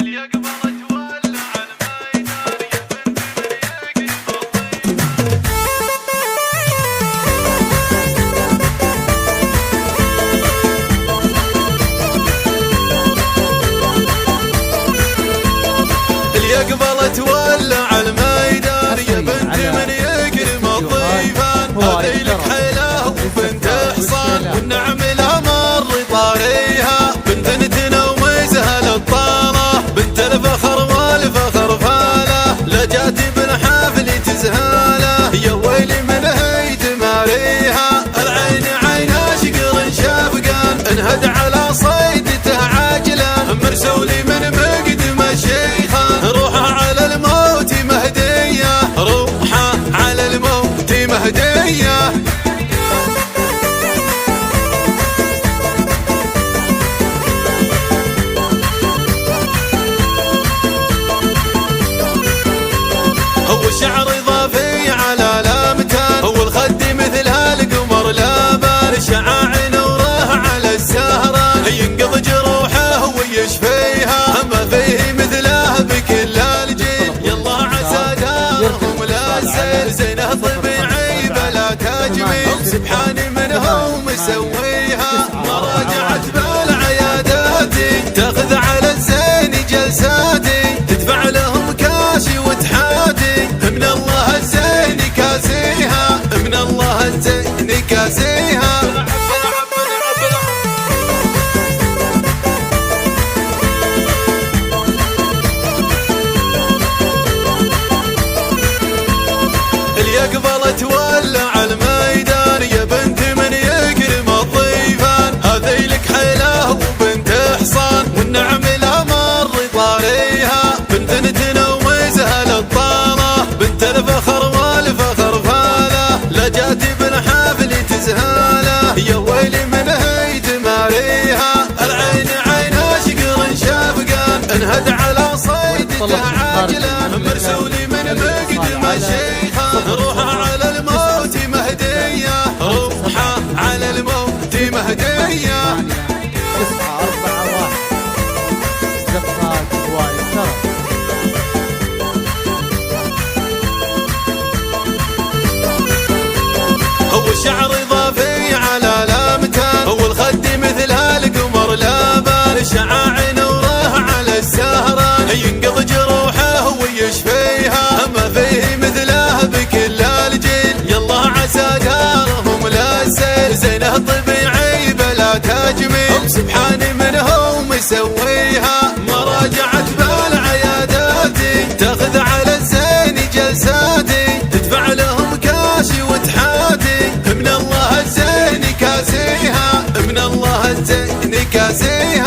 يقبل تولع الميدان يا بنت من يكرم الضيفان، هذي لك حيله وبنت حصان والنعم لا مر طاريها، بنت نتنا وميزها للطاله، بنت الفخر والفخر فاله، لا جاتي بالحفل تزهاله، يا ويلي من هي تماريها، العين عينها شقر شافقان، انهد على صيدته عاجلا، مرسولي من مقدم الشيخان، روحه على الموت مهديه، روحه على الموت مهديه. هو الشعر اضافي على لامتان، هو الخد مثلها القمر لابان، شعاع نوره على السهران، ينقض جروحه ويشفيها، ما فيه مثله بكل الجيل، يلا عسى دارهم لا تسير، زينه طبيعي بلا تجميل، سبحان من هو مسويها، ما راجعت بالعياداتي، تاخذ على الزين جلساتي، تدفع لهم كاشي وتحاتي، من الله الزين كاسيها، من الله الزين كاسيها. يقبل تولع الميدان يا بنت من يكرم الضيفان، هذي لك حيله وبنت حصان والنعم لا مر طاريها، بنت نتنا وميزها للطاله، بنت الفخر والفخر فاله، لا جاتي بالحفل تزهاله، يا ويلي من هي تماريها، العين عينها شقر شافقان، انهد على صيدته عاجلا، مرسولي من مقدم الشيخان، روحه على الموت مهديه، روحه على الموت مهديه. 941 زفات وايد ترى. هو الشعر اضافي على لامتان، هو الخد مثلها القمر لابان، شعاع نوره على السهران، ينقض جروحه ويشفيها، ما فيه مثله بكل الجيل، يلا عسى دارهم لا تسير، زينه طبيعي بلا تجميل، سبحان من هو مسويها، ما راجعت بالعياداتي، تاخذ على الزين جلساتي، تدفع لهم كاشي وتحاتي، من الله الزين كاسيها، من الله الزين كاسيها.